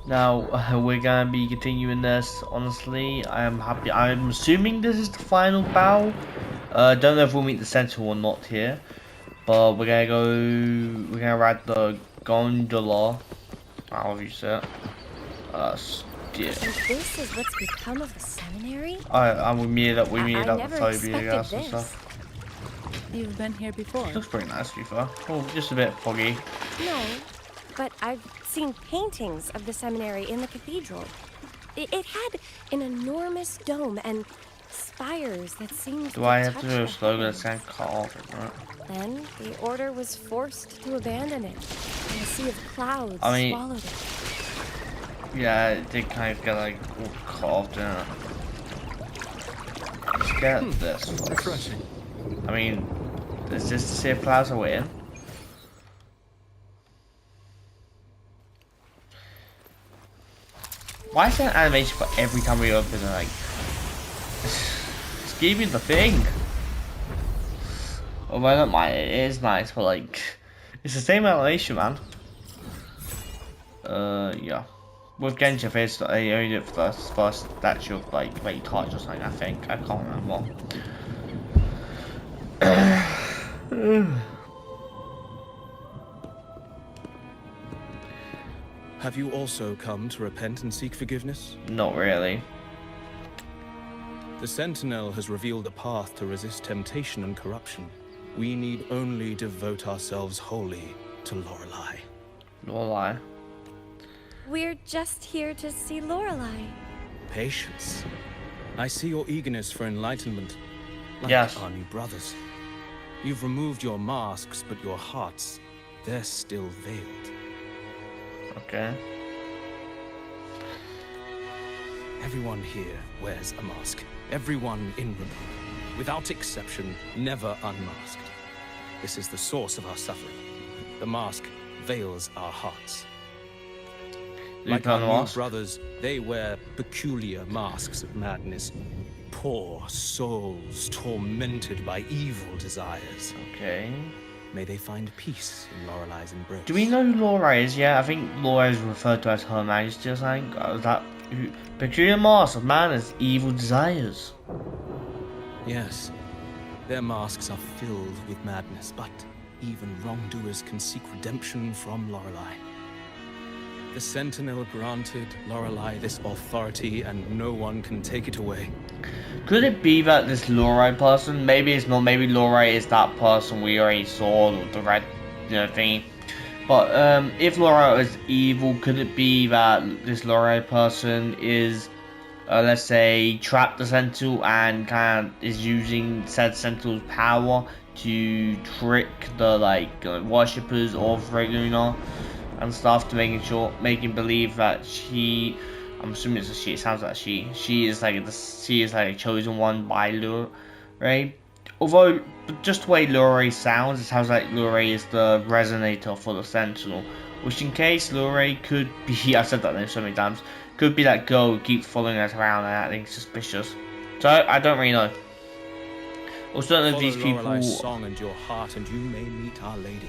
Now we're gonna be continuing this. Honestly, I am happy. I'm assuming this is the final battle. Don't know if we'll meet the Sentinel or not here, but we're gonna go. We're gonna ride the gondola. However you say it. Yeah. So this is what's become of the seminary? And we meet up. We meet I up the never phobia, I expected guess, and this. stuff. You've been here before? Looks pretty nice, to be fair. Oh, just a bit foggy. No, but I've seen paintings of the seminary in the cathedral. It had an enormous dome and spires that seemed Do to I have touch to do a the slogan heavens. that's kind of cut off, right? Then the order was forced to abandon it, and a sea of clouds I mean, swallowed it. yeah, it did kind of get like all cut off, didn't it? Let's get this. Refreshing. I mean, is this the Sea Plaza we're in? Why is there an animation for every time we open it? Like, it's giving the thing. Although I don't mind it, it is nice, but like, it's the same animation, man. Yeah. With Genshin, it's they only did it for the first statue of like Great Touch or something. I think I can't remember. Have you also come to repent and seek forgiveness? Not really. The Sentinel has revealed a path to resist temptation and corruption. We need only devote ourselves wholly to Lorelei. Lorelei. We're just here to see Lorelei. Patience. I see your eagerness for enlightenment. Like Yes. our new brothers. You've removed your masks, but your hearts, they're still veiled. Okay. Everyone here wears a mask. Everyone in Ripple, without exception, never unmasked. This is the source of our suffering. The mask veils our hearts. Like our new brothers, they wear peculiar masks of madness. Poor souls tormented by evil desires. Okay. May they find peace in Lorelei's embrace. Do we know who Lorelei is yet? I think Lorelei is referred to as Her Majesty or something. Is that who? Peculiar mask of man is evil desires. Yes. Their masks are filled with madness, but even wrongdoers can seek redemption from Lorelei. The Sentinel granted Lorelei this authority, and no one can take it away. Could it be that this Lorelei person, maybe it's not, maybe Lorelei is that person we already saw, the red, thingy. But if Lorelei is evil, could it be that this Lorelei person is, let's say, trapped the Sentinel and kind of is using said Sentinel's power to trick the worshippers of Reguna and stuff, to making believe that she, I'm assuming it's a she, it sounds like she is like a chosen one by Lorelei. Although just the way Lorelei sounds, it sounds like Lorelei is the resonator for the Sentinel, which in case Lorelei could be, I've said that name so many times, could be that girl who keeps following us around and acting suspicious. So I don't really know. Also, don't know if these people. Lorelei's song and your heart, and you may meet Our Lady.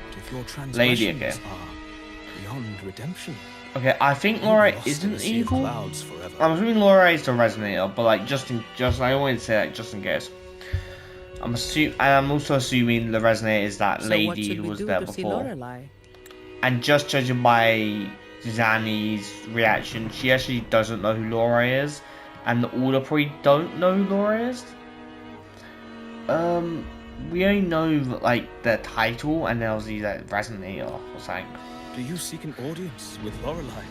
But if your Lady transgressions again. are beyond redemption, Okay, I think you Lorelei lost in isn't the sea of evil. clouds forever. I'm assuming Lorelei is the resonator, but like just I wanted to say like just in case. I'm also assuming the resonator is that So what lady should who we was do there to see before. Lorelei? And just judging by Zanny's reaction, she actually doesn't know who Lorelei is, and the Order probably don't know who Lorelei is. We only know like their title, and there was the resonator or something. Do you seek an audience with Lorelei?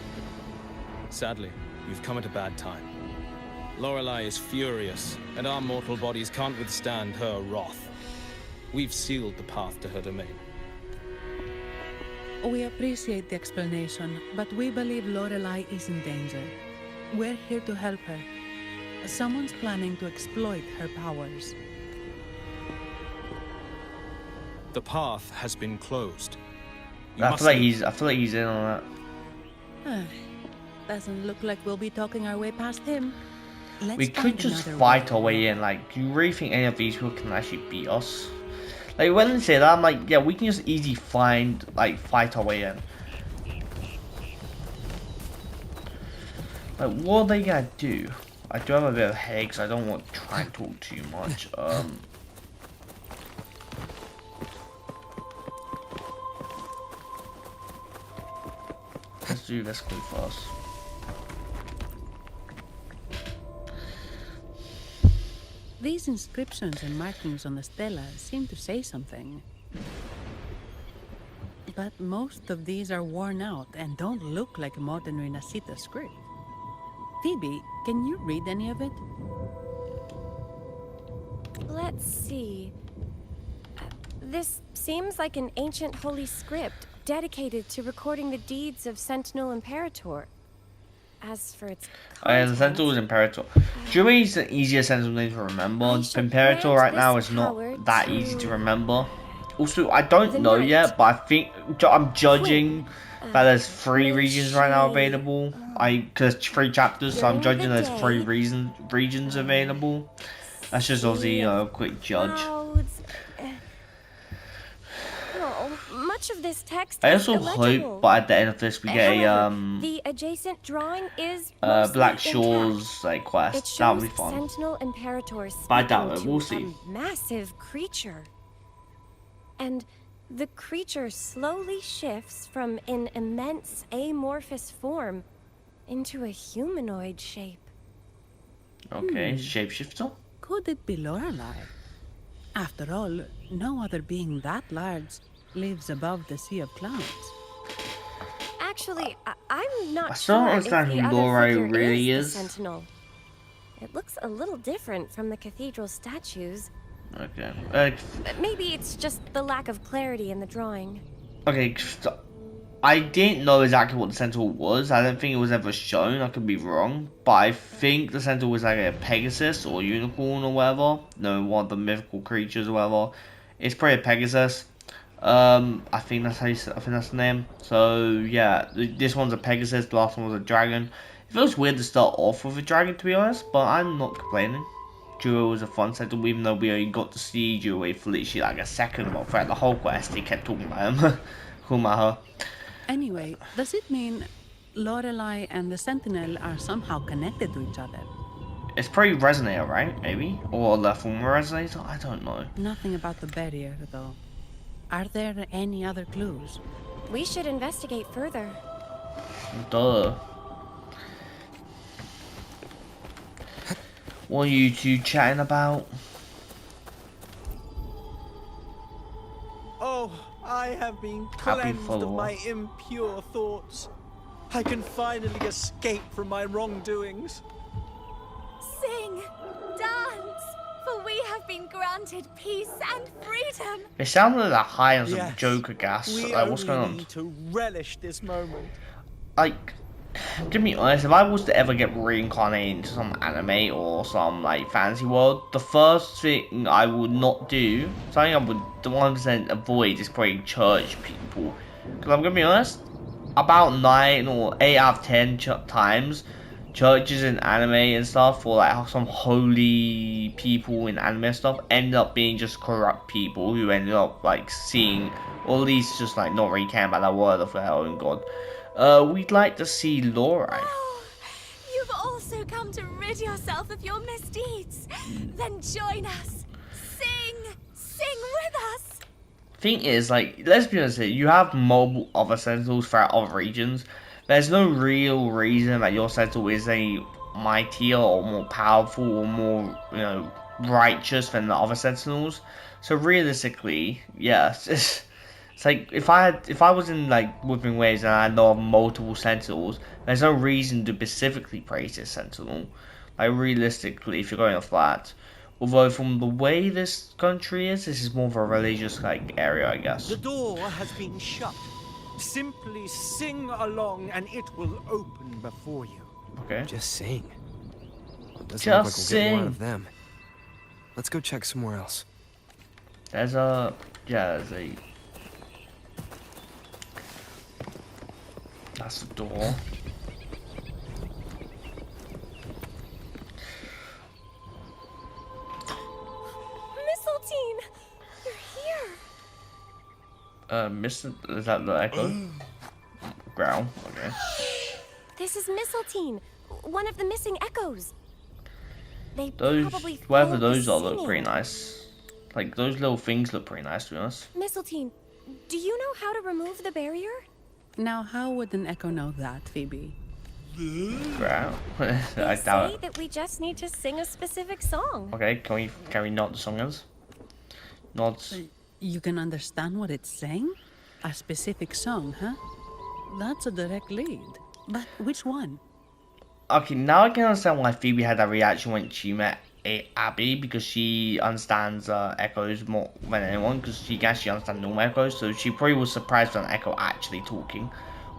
Sadly, you've come at a bad time. Lorelei is furious, and our mortal bodies can't withstand her wrath. We've sealed the path to her domain. We appreciate the explanation, but we believe Lorelei is in danger. We're here to help her. Someone's planning to exploit her powers. The path has been closed. You I must feel like he's in on that. Doesn't look like we'll be talking our way past him. Let's We could find just another fight way. our way in. Like, do you really think any of these people can actually beat us? Like, when they say that, I'm like, yeah, we can just easily fight our way in. Like, what are they gonna do? I do have a bit of headache, so I don't want to try and talk too much. Let's do this quick first. These inscriptions and markings on the stela seem to say something. But most of these are worn out and don't look like modern Renacita script. Phoebe, can you read any of it? Let's see. This seems like an ancient holy script dedicated to recording the deeds of Sentinel Imperator. As for its The Sentinel is Imperator. Dewey is the easiest Sentinel name to remember. Imperator right now is not that easy to remember. Also, I don't know yet, but I think I'm judging that there's 3 regions right now available. Because 3 chapters, so I'm judging there's 3 regions available. That's just obviously a quick judge. Much of this text I is also illegible. hope, but at the end of this, we get However, the adjacent drawing is Black mostly Shore's intact. like It quest. That would shows be fun. Sentinel Imperator But I doubt speaking it. We'll to see. a massive creature. And the creature slowly shifts from an immense amorphous form into a humanoid shape. Okay, shapeshifter. Could it be Lorelei? After all, no other being that large lives above the sea of clouds. Actually, I'm not I still don't sure if understand the who other Lorelei figure really is is. the Sentinel. It looks a little different from the cathedral statues. Okay. Maybe it's just the lack of clarity in the drawing. Okay. So I didn't know exactly what the Sentinel was. I don't think it was ever shown. I could be wrong, but I think the Sentinel was like a Pegasus or unicorn or whatever. No, one of the mythical creatures or whatever. It's probably a Pegasus. I think that's how I think that's the name. So yeah, this one's a Pegasus. The last one was a dragon. It feels weird to start off with a dragon, to be honest, but I'm not complaining. Duo was a fun Sentinel, even though we only got to see Duo for literally like a second. But throughout the whole quest, he kept talking about him, talking about her. Anyway, does it mean Lorelei and the Sentinel are somehow connected to each other? It's probably Resonator, right? Maybe? Or the former Resonator? I don't know. Nothing about the barrier, though. Are there any other clues? We should investigate further. Duh. What are you two chatting about? Oh, I have been Happy cleansed of follower. my impure thoughts. I can finally escape from my wrongdoings. Sing, dance, for we have been granted peace and freedom. It sounded like high on some Yes, Joker gas. we Like, what's only going on? need to relish this moment. Like, to be honest, if I was to ever get reincarnated into some anime or some like fantasy world, the first thing I would not do, something I would 100% avoid, is probably church people. Because I'm gonna be honest, about 9 or 8 out of 10 times, churches in anime and stuff, or like some holy people in anime and stuff, end up being just corrupt people who ended up like seeing, or at least just like not really caring about the word of their own god. We'd like to see Lorelei. Oh, you've also come to rid yourself of your misdeeds. Then join us. Sing with us. Thing is, like, let's be honest here, you have multiple other Sentinels throughout other regions. There's no real reason that your Sentinel is any mightier or more powerful or more, you know, righteous than the other Sentinels. So realistically, yes, it's like if I was in like Wuthering Waves and I know of multiple Sentinels, there's no reason to specifically praise this Sentinel. Like realistically, if you're going off that. Although from the way this country is, this is more of a religious like area, I guess. The door has been shut. Simply sing along and it will open before you. Okay. Just sing. Doesn't Just look like we'll get more out sing. of them. Let's go check somewhere else. There's a that's the door. Mistletoe, you're here. Is that the echo? Growl. Okay. This is Mistletoe. one of the missing echoes. They Those, probably whatever followed the those are, look singing. pretty nice. Like, those little things look pretty nice, to be honest. Mistletoe, do you know how to remove the barrier? Now, how would an echo know that, Phoebe? Wow. I They doubt say it. that we just need to sing a specific song. Okay, can we nod the song is? Nods. You can understand what it's saying? A specific song, huh? That's a direct lead. But which one? Okay, now I can understand why Phoebe had that reaction when she met Abby, because she understands echoes more than anyone, because she can actually understand normal echoes, so she probably was surprised when Echo actually talking.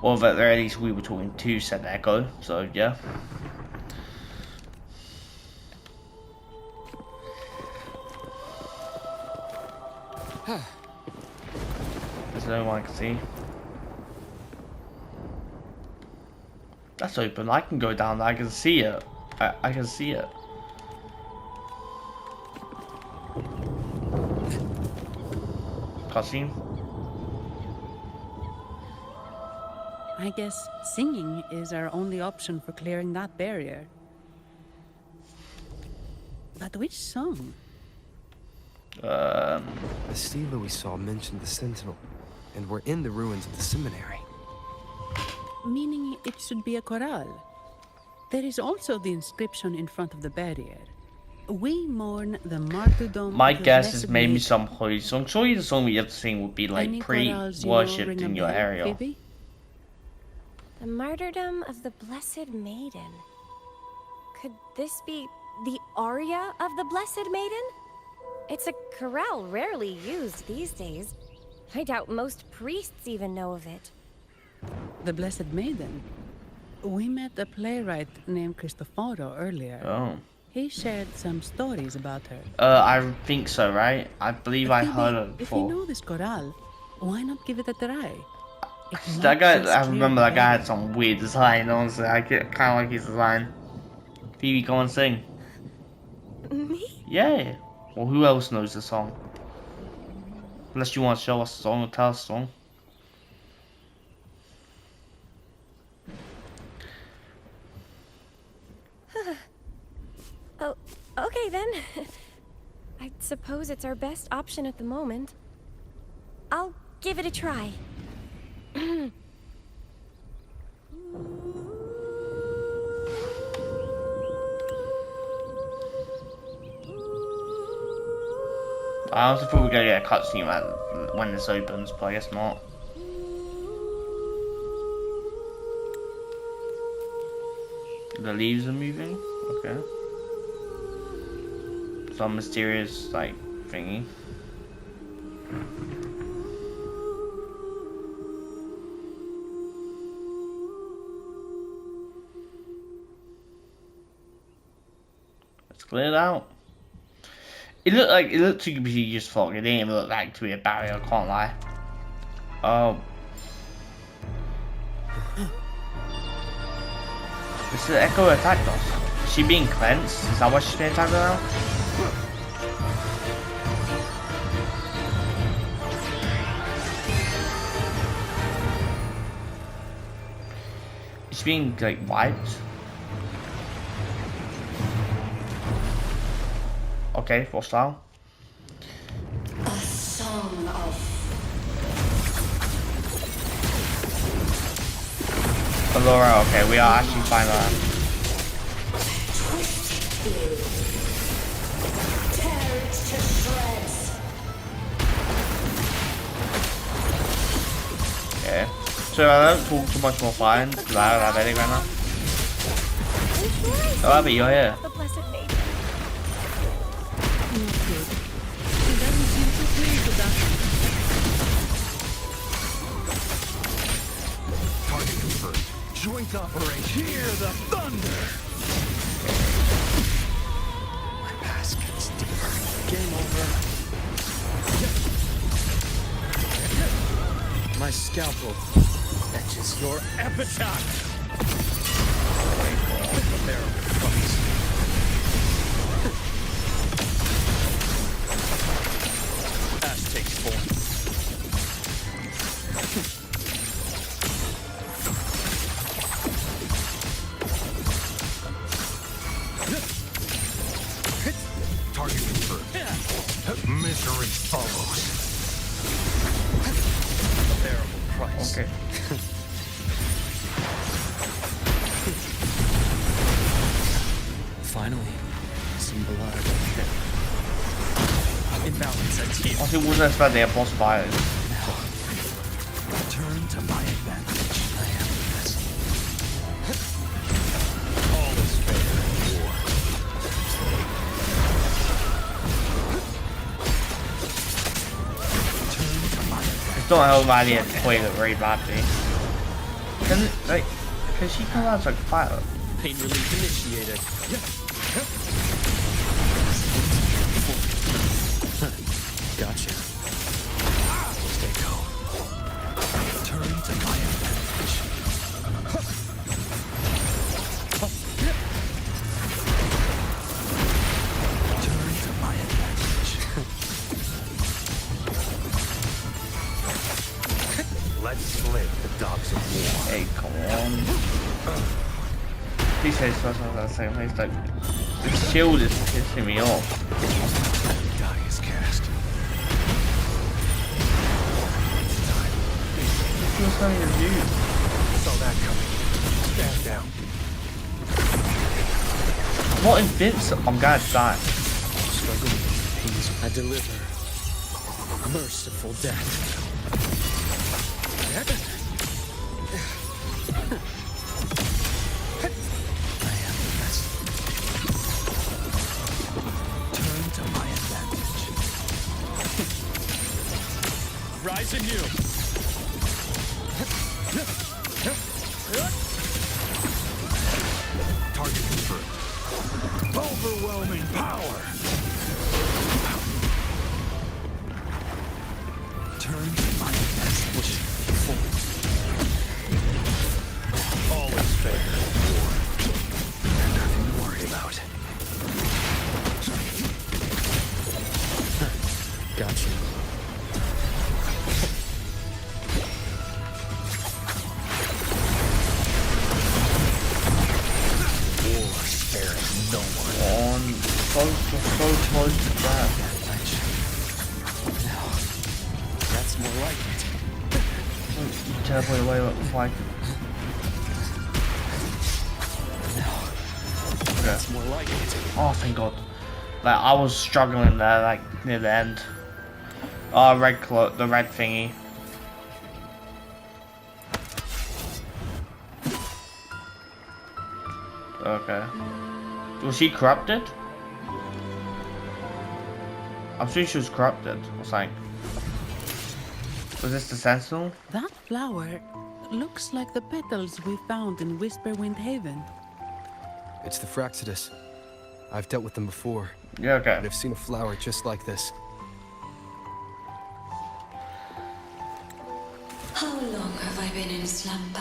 Or at the very least we were talking to said Echo, so yeah. There's no one I can see. That's open. I can go down there. I can see it. I can see it. Cutscene. I guess singing is our only option for clearing that barrier. But which song? The stela we saw mentioned the Sentinel, and we're in the ruins of the seminary. Meaning it should be a chorale. There is also the inscription in front of the barrier. We mourn the martyrdom. My of the guess is blessed maybe maid. some holy song. Surely the song we have to sing would be like Any chorales you know pre-worshipped ring a in your bell, area. Phoebe? The martyrdom of the Blessed Maiden. Could this be the aria of the Blessed Maiden? It's a chorale rarely used these days. I doubt most priests even know of it. The Blessed Maiden. We met a playwright named Cristoforo earlier. Oh. He shared some stories about her. I think so, right? I believe I Phoebe, heard it if you before. know this chorale, why not give it a try? It That might guy, just I clear remember the that guy had barrier. some weird design, honestly. I kind of like his design. Phoebe, go and sing. Me? Yeah. Well, who else knows the song? Unless you want to show us the song or tell us the song. Oh, okay then. I suppose it's our best option at the moment. I'll give it a try. I also thought we were going to get a cutscene when this opens, but I guess not. The leaves are moving? Okay. Some mysterious, like, thingy. Let's clear it out. It looked too completely just fog. It didn't even look like to be a barrier, I can't lie. Oh. This is Echo attacked us. Is she being cleansed? Is that why she's being attacked now? Is she being, like, wiped? Okay, full style. A song of Laura, okay, we are actually fine with that. twisted blue. Tear it to shreds. Okay. So I don't talk too much more fine because I don't have anything right now. Oh, Abby, you're here. The Blessed Maiden. Not good. He doesn't seem too pleased with that. Target confirmed. Joint operation. Hear the thunder! My past gets deeper. Game over. My scalpel etches your epitaph. Ash takes form. follows. A bearable price. Okay. Finally, some blood. Imbalance at team. 我先wasn't expecting a boss fight. Turn to my advantage. I am this. All is fair in war. Turn to my advantage. 都係好買啲人推嘅 very badly. Can she come out like fire? Pain relief initiated. Gotcha. Stay calm. Turn to my advantage. Turn to my advantage. Let's slay the dogs of war. Hey, come on. Please say something at the same place. Like, the shield is pissing me off. Die is cast. What's something to do? Saw that coming. Stand down. I'm not invincible. I'm gonna die. Struggle with pains. I deliver merciful death. I am the best. Turn to my advantage. Rise anew. Target confirmed. Overwhelming power. Turn to my advantage. All is fair in war. Nothing to worry about. Gotcha. War sparing no one. On so close to that. Now, that's more like it. You teleport away like. That's more like it. Oh, thank God. Like, I was struggling there, like, near the end. Oh, the red thingy. Okay. Was she corrupted? I'm sure she was corrupted or something. Was this the Sentinel? That flower looks like the petals we found in Whisperwind Haven. It's the Fraxidus. I've dealt with them before, Yeah, okay. but I've seen a flower just like this. How long have I been in slumber?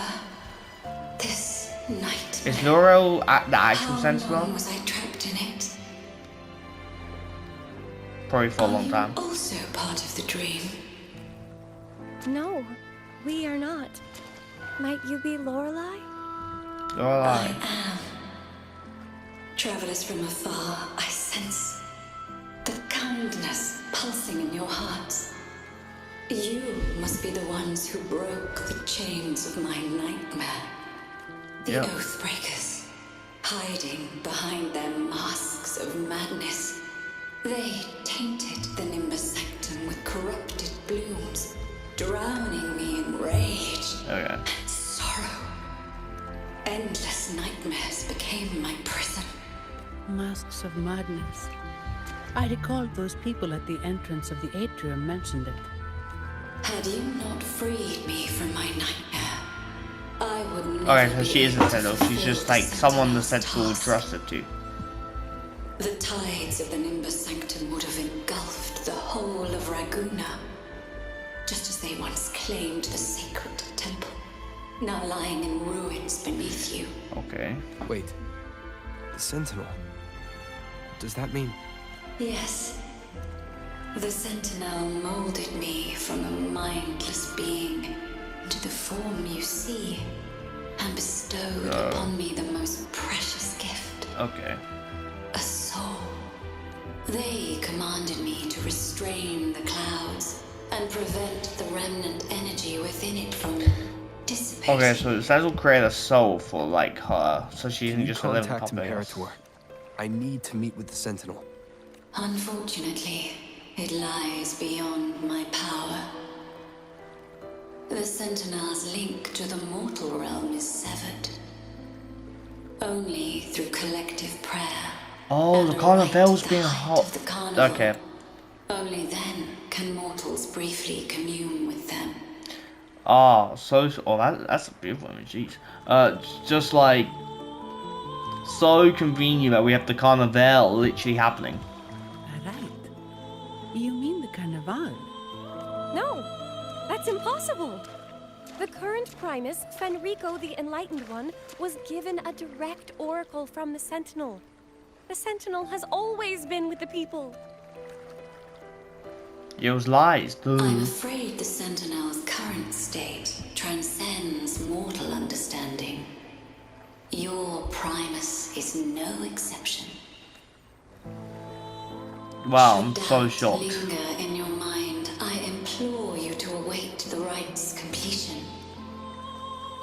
This night. Is Laurel at the actual How Sentinel? long was I trapped in it? Probably for a long Are time. you also part of the dream? No, we are not. Might you be Lorelei? Lorelei. Travelers from afar, I sense the kindness pulsing in your hearts. You must be the ones who broke the chains of my nightmare. The Yep. Oathbreakers, hiding behind their masks of madness. They tainted the Nimbus Sanctum with corrupted blooms, drowning me in rage Okay. and sorrow. Endless nightmares became my prison. Masks of madness. I recall those people at the entrance of the atrium mentioned it. Had you not freed me from my nightmare, I would never Okay, so be she isn't able to Sentinel. She's fulfill just like someone the Sentinel's Sentinel task. trusted to. The tides of the Nimbus Sanctum would have engulfed the whole of Raguna, just as they once claimed the sacred temple, now lying in ruins beneath you. Okay. Wait, the Sentinel. Does that mean... Yes. The Sentinel molded me from a mindless being into the form you see, and bestowed upon me the most precious gift, Okay. a soul. They commanded me to restrain the and prevent the remnant energy within it from dissipating. Okay, so it says we'll create a soul for like her, so she isn't Can you just a living contact copy of us. Imperator? I need to meet with the Sentinel. Unfortunately, it lies beyond my power. The Sentinel's link to the mortal realm is severed. Only through collective prayer. Oh, and the a Carnival's rite to being the height hot. of the carnival. Okay. Only then can mortals briefly commune with them. Ah, so that's a beautiful image. Jeez. Just like so convenient that we have the Carnival literally happening. Right. You mean the Carnival? No, that's impossible. The current Primus, Fenrico the Enlightened One, was given a direct oracle from the Sentinel. The Sentinel has always been with the people. It was lies, I'm dude. afraid the Sentinel's current state transcends mortal understanding. Your Primus is no exception. Wow, I'm Should so doubt shocked. linger in your mind, I implore you to await the rite's completion.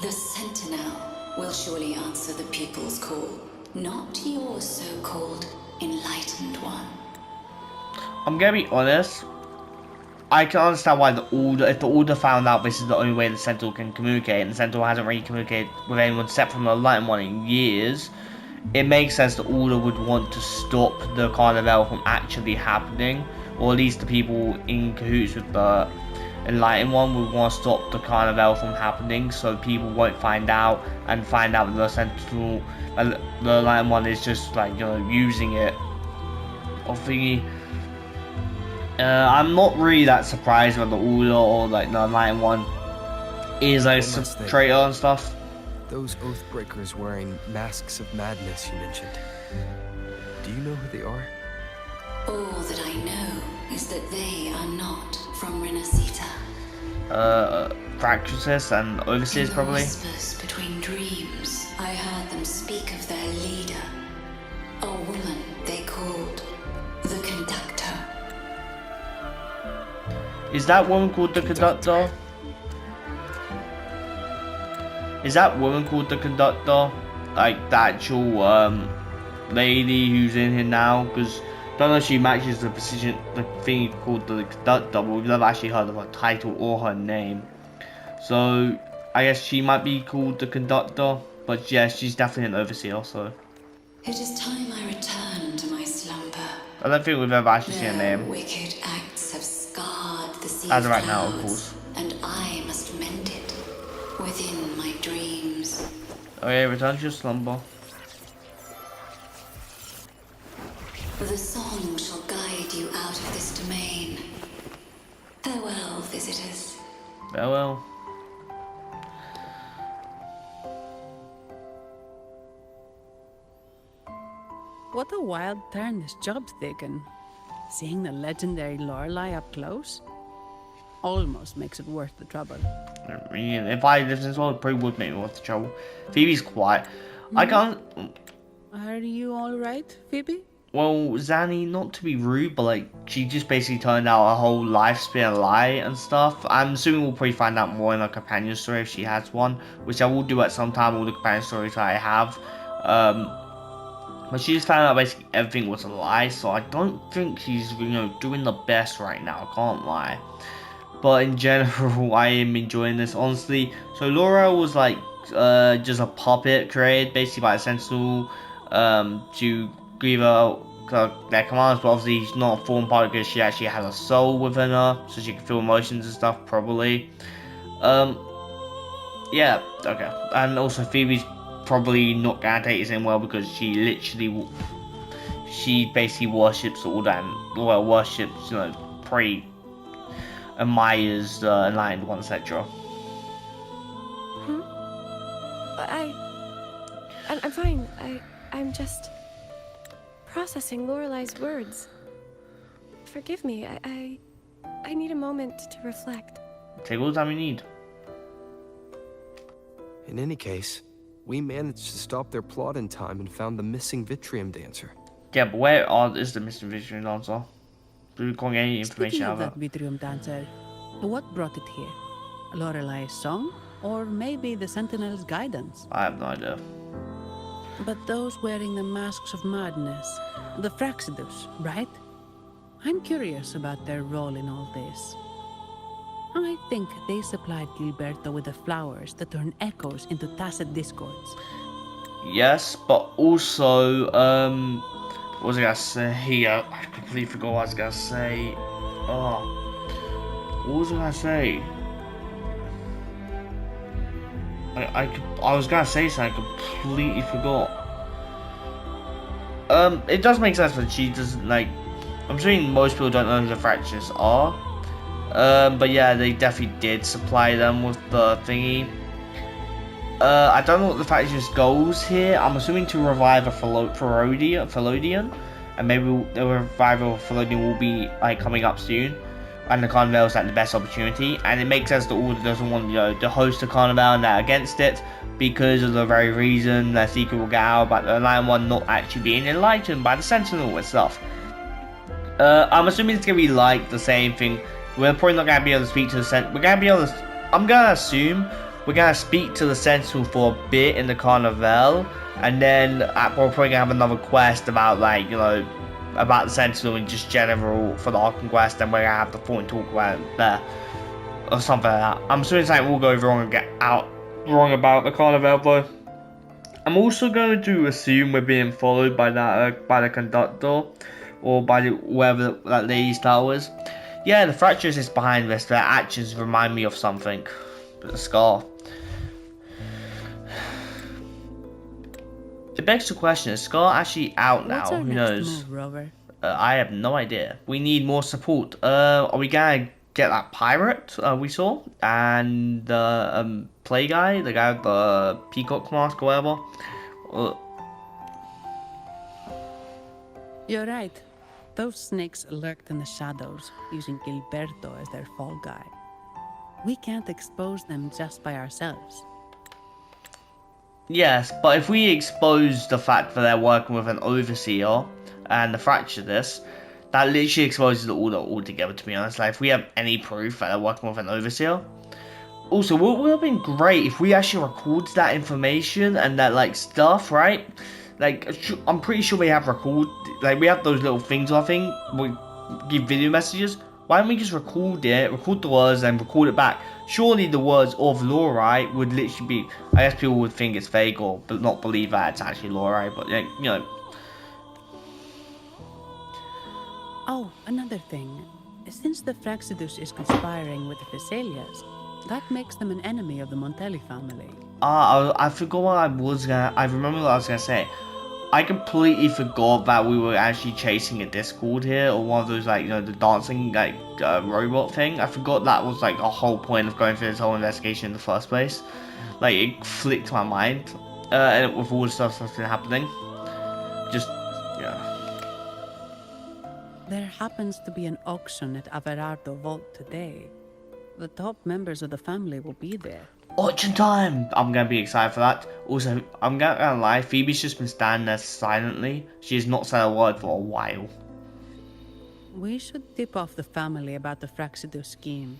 The Sentinel will surely answer the people's call, not your so-called Enlightened One. I'm gonna be honest. I can understand why the Order, if the Order found out this is the only way the Sentinel can communicate, and the Sentinel hasn't really communicated with anyone except from the Enlightened One in years, it makes sense the Order would want to stop the Carnival from actually happening, or at least the people in cahoots with the Enlightened One would want to stop the Carnival from happening, so people won't find out, and find out that the Sentinel, the Enlightened One is just like, you know, using it. Or thingy. I'm not really that surprised when the Order or like the Enlightened One is like a traitor and stuff. Those Oathbreakers wearing masks of madness you mentioned. Do you know who they are? All that I know is that they are not from Renacita. Practices and overseers probably. In the whispers between dreams, I heard them speak of their leader, a woman they called the Conductor. Is that woman called the Conductor? Is that woman called the Conductor? Like the actual lady who's in here now? Because I don't know if she matches the position, the thing called the Conductor, but we've never actually heard of her title or her name. So I guess she might be called the Conductor, but yeah, she's definitely an overseer. So It is time I return to my slumber. I don't think we've ever actually seen her Their name. wicked acts have scarred the sea As of of right now, of clouds, course. and I must mend it within my dreams. Okay, return to your slumber. The song shall guide you out of this domain. Farewell, visitors. Farewell. What a wild turn this job's taken. Seeing the legendary Lorelei up close almost makes it worth the trouble. I mean, if I lived in this world, it probably would make me worth the trouble. Phoebe's quiet. I can't. Are you alright, Phoebe? Well, Zanny, not to be rude, but like, she just basically turned out her whole life's been a lie and stuff. I'm assuming we'll probably find out more in her companion story if she has one, which I will do at some time, all the companion stories that I have. But she just found out basically everything was a lie, so I don't think she's, you know, doing the best right now, I can't lie. But in general, I am enjoying this, honestly. So Laura was like, just a puppet created basically by a Sentinel, to give her their commands, but obviously she's not a form part because she actually has a soul within her, so she can feel emotions and stuff, probably. Yeah, okay. And also Phoebe's probably not gonna take this in well because she literally, she basically worships all that, well, worships, you know, admires the Enlightened One, etc. I'm fine. I'm just processing Lorelei's words. Forgive me. I need a moment to reflect. Take all the time you need. In any case, we managed to stop their plot in time and found the missing Vitrium dancer. Yeah, but where is the missing Vitrium dancer? We can't get any information Speaking out of of that it. Vitrium dancer, What brought it here? Lorelei's song? Or maybe the Sentinel's guidance? I have no idea. But those wearing the masks of madness, the Fraxidus, right? I'm curious about their role in all this. I think they supplied Gilberto with the flowers that turn echoes into tacit discords. Yes, but also, what was I gonna say here? I completely forgot what I was gonna say. Oh, what was I gonna say? I was gonna say something, I completely forgot. It does make sense that she doesn't, like, I'm assuming most people don't know who the Fractures are. But yeah, they definitely did supply them with the thingy. I don't know what the Fractures goals here. I'm assuming to revive a Felodian, and maybe the revival of Felodian will be like coming up soon. And the Carnival is like the best opportunity, and it makes sense that Order doesn't want, you know, to host the Carnival and they're against it because of the very reason their secret will get out about the Lion One not actually being enlightened by the Sentinel and stuff. I'm assuming it's gonna be like the same thing. We're probably not gonna be able to speak to the Sentinel. We're gonna be able to. I'm gonna assume we're gonna speak to the Sentinel for a bit in the Carnival, and then we're probably gonna have another quest about, like, you know, about the Sentinel in just general for the Arkham quest, and we're gonna have the phone and talk about it there or something like that. I'm assuming something will go wrong and get out wrong about the Carnival though. I'm also going to assume we're being followed by that by the conductor or by whoever that lady's tower is. Yeah, the Fractures is behind this. Their actions remind me of something. The scar. It begs the question, is Scar actually out now? What's our Who next knows? move, Rover? I have no idea. We need more support. Are we gonna get that pirate we saw? And the play guy? The guy with the peacock mask or whatever? You're right. Those snakes lurked in the shadows, using Gilberto as their fall guy. We can't expose them just by ourselves. Yes, but if we expose the fact that they're working with an overseer and the Fracture this, that literally exposes the Order altogether, to be honest. Like, if we have any proof that they're working with an overseer. Also, what would have been great if we actually recorded that information and that, like, stuff, right? Like, I'm pretty sure we have we have those little things, I think, we give video messages. Why don't we just record the words, and record it back? Surely the words of Lorelei would literally be, I guess people would think it's fake or not believe that it's actually Lorelei, but, you know. Oh, another thing. Since the Fraxidus is conspiring with the Thessalias, that makes them an enemy of the Montelli family. I forgot what I remember what I was gonna say. I completely forgot that we were actually chasing a Discord here, or one of those, like, you know, the dancing, like, robot thing. I forgot that was, like, a whole point of going through this whole investigation in the first place. Like, it flicked my mind, and with all the stuff that's been happening. Just, yeah. There happens to be an auction at Averardo Vault today. The top members of the family will be there. Auction time! I'm gonna be excited for that. Also, I'm gonna lie, Phoebe's just been standing there silently. She has not said a word for a while. We should tip off the family about the Fraxidus scheme.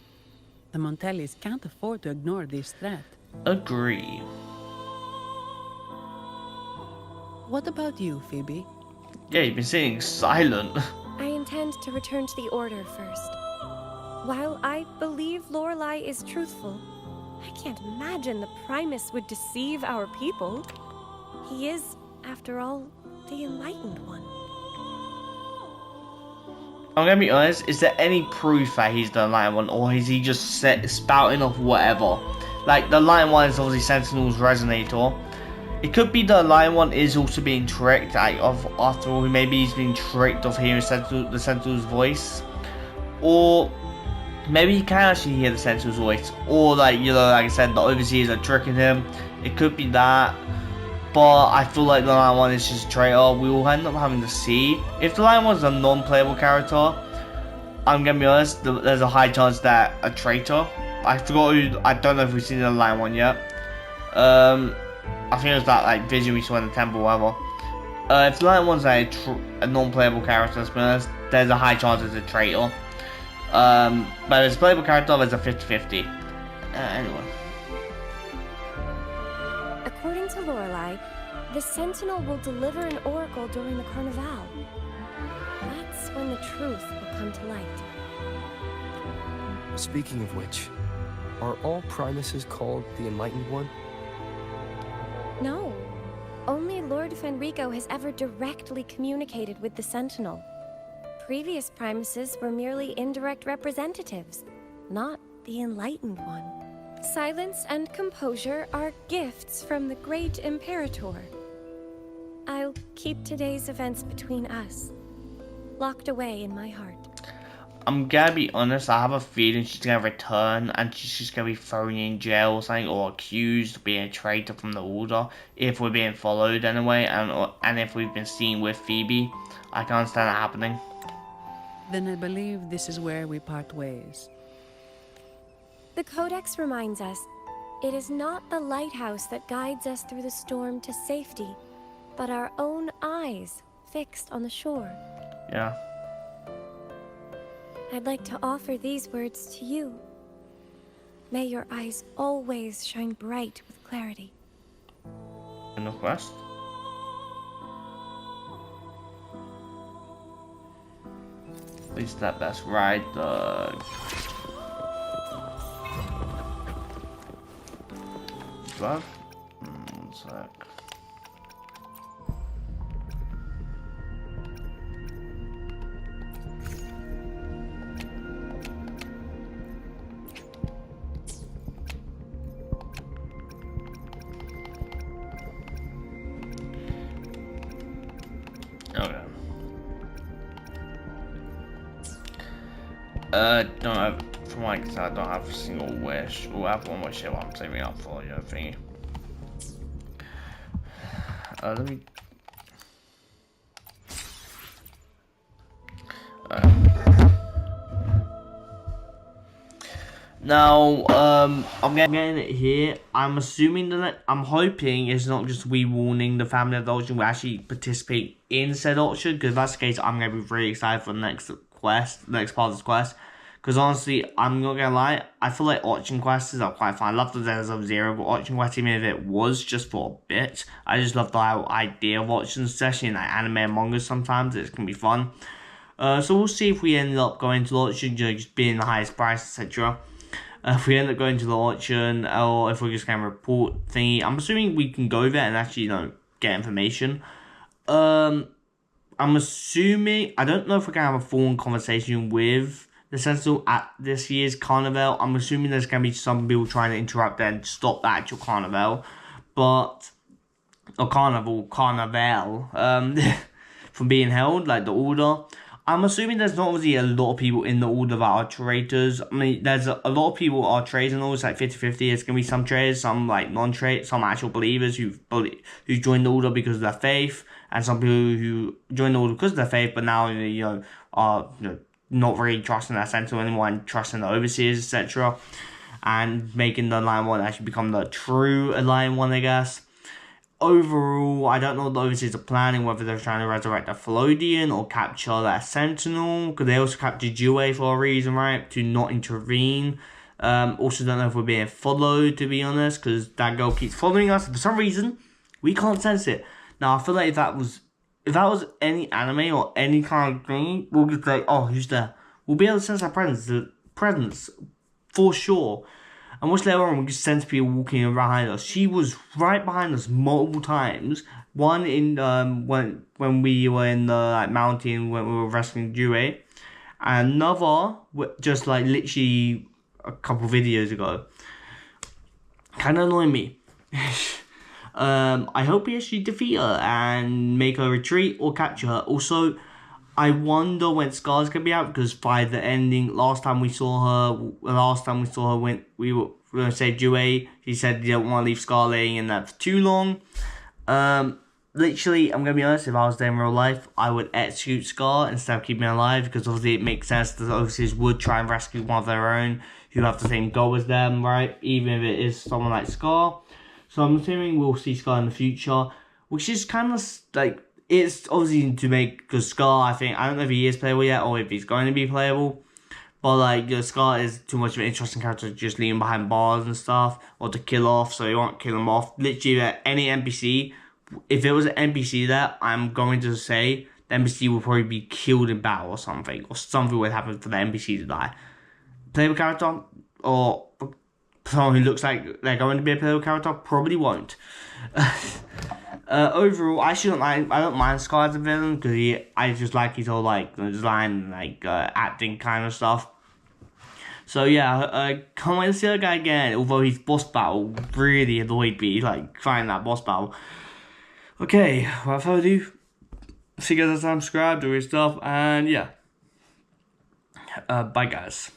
The Montellis can't afford to ignore this threat. Agree. What about you, Phoebe? Yeah, you've been sitting silent. I intend to return to the Order first. While I believe Lorelei is truthful, I can't imagine the Primus would deceive our people. He is, after all, the Enlightened One. I'm gonna be honest, is there any proof that he's the Lion One, or is he just spouting off whatever? Like, the Lion One is obviously Sentinel's resonator. It could be the Lion One is also being tricked, after all, maybe he's being tricked of hearing the Sentinel's voice. Or maybe he can actually hear the Sentinel's voice, or, like, you know, like I said, the Overseers are tricking him. It could be that, but I feel like the Lion One is just a traitor. We will end up having to see. If the Lion One's a non-playable character, I'm gonna be honest, there's a high chance that a traitor. I forgot who, I don't know if we've seen the Lion One yet. I think it was that, like, vision we saw in the temple or whatever. If the Lion One's a non-playable character, to be honest, there's a high chance it's a traitor. But as a playable character, there's a 50-50. Anyway. According to Lorelei, the Sentinel will deliver an oracle during the Carnival. That's when the truth will come to light. Speaking of which, are all Primuses called the Enlightened One? No. Only Lord Fenrico has ever directly communicated with the Sentinel. Previous Primuses were merely indirect representatives, not the Enlightened One. Silence and composure are gifts from the great Imperator. I'll keep today's events between us, locked away in my heart. I'm gonna be honest, I have a feeling she's gonna return and she's just gonna be thrown in jail or something, or accused of being a traitor from the Order, if we're being followed anyway, and if we've been seen with Phoebe. I can understand that happening. Then I believe this is where we part ways. The Codex reminds us, it is not the lighthouse that guides us through the storm to safety, but our own eyes fixed on the shore. Yeah. I'd like to offer these words to you. May your eyes always shine bright with clarity. In the quest? At least that's right. What? One sec. Okay. Don't have, from what I can tell, I don't have a single wish. We'll have one wish here, I'm saving up for your thingy. Let me. Now, I'm getting it here. I'm assuming that I'm hoping it's not just we warning the family of the auction. We actually participate in said auction, because if that's the case, I'm gonna be very excited for the next quest, next part of this quest. Because honestly, I'm not gonna lie, I feel like auction quests are quite fun. I love the Zenith of Zero, but auction quests, even if it was just for a bit, I just love the idea of auctions, especially in like anime and manga. Sometimes it can be fun. So we'll see if we end up going to the auction, just being the highest price, etc. If we end up going to the auction, or if we're just going to report thingy, I'm assuming we can go there and actually, you know, get information. I'm assuming, I don't know if we're going to have a full conversation with the Sentinel at this year's Carnival. I'm assuming there's going to be some people trying to interrupt and stop the actual Carnival. But, or Carnival, from being held, like the Order. I'm assuming there's not really a lot of people in the Order that are traitors. I mean, there's a lot of people who are traitors and all. It's like 50-50. There's going to be some traitors, some like non-traitors, some actual believers who joined the Order because of their faith, and some people who joined the Order because of their faith, but now, you know, are, you know, not really trusting their Sentinel anymore and trusting the Overseers, etc. And making the Lion One actually become the true Lion One, I guess. Overall, I don't know what the Overseers are planning, whether they're trying to resurrect a Felodian or capture that Sentinel, because they also captured Jue for a reason, right? To not intervene. Also don't know if we're being followed, to be honest, because that girl keeps following us. For some reason, we can't sense it. Now, I feel like if that was any anime or any kind of thing, we'll just like, oh, who's there? We'll be able to sense our presence, for sure. And watch later on, we just sense people walking behind us. She was right behind us multiple times. One in when we were in the like mountain when we were rescuing Jue, and another just like literally a couple videos ago. Kind of annoying me. I hope we actually defeat her and make her retreat or capture her. Also, I wonder when Scar's gonna be out, because by the ending, last time we saw her when we were gonna save Jue, she said you don't want to leave Scar laying in that for too long. Literally, I'm gonna be honest, if I was there in real life, I would execute Scar instead of keeping her alive, because obviously it makes sense that the Overseers would try and rescue one of their own who have the same goal as them, right? Even if it is someone like Scar. So I'm assuming we'll see Scar in the future, which is kind of like, it's obviously to make, because Scar, I don't know if he is playable yet or if he's going to be playable, But like, Scar is too much of an interesting character to just leave him behind bars and stuff, or to kill off, so you won't kill him off. Literally, any NPC, if there was an NPC there, I'm going to say the NPC will probably be killed in battle or something would happen for the NPC to die. Playable character, or someone who looks like they're going to be a playable character, probably won't. Overall, I don't mind Scar as a villain, because I just like his whole like design, like acting kind of stuff. So yeah, can't wait to see that guy again. Although his boss battle really annoyed me, like trying that boss battle. Okay, without further ado, see you guys next time. Subscribe, do your stuff, and yeah, bye guys.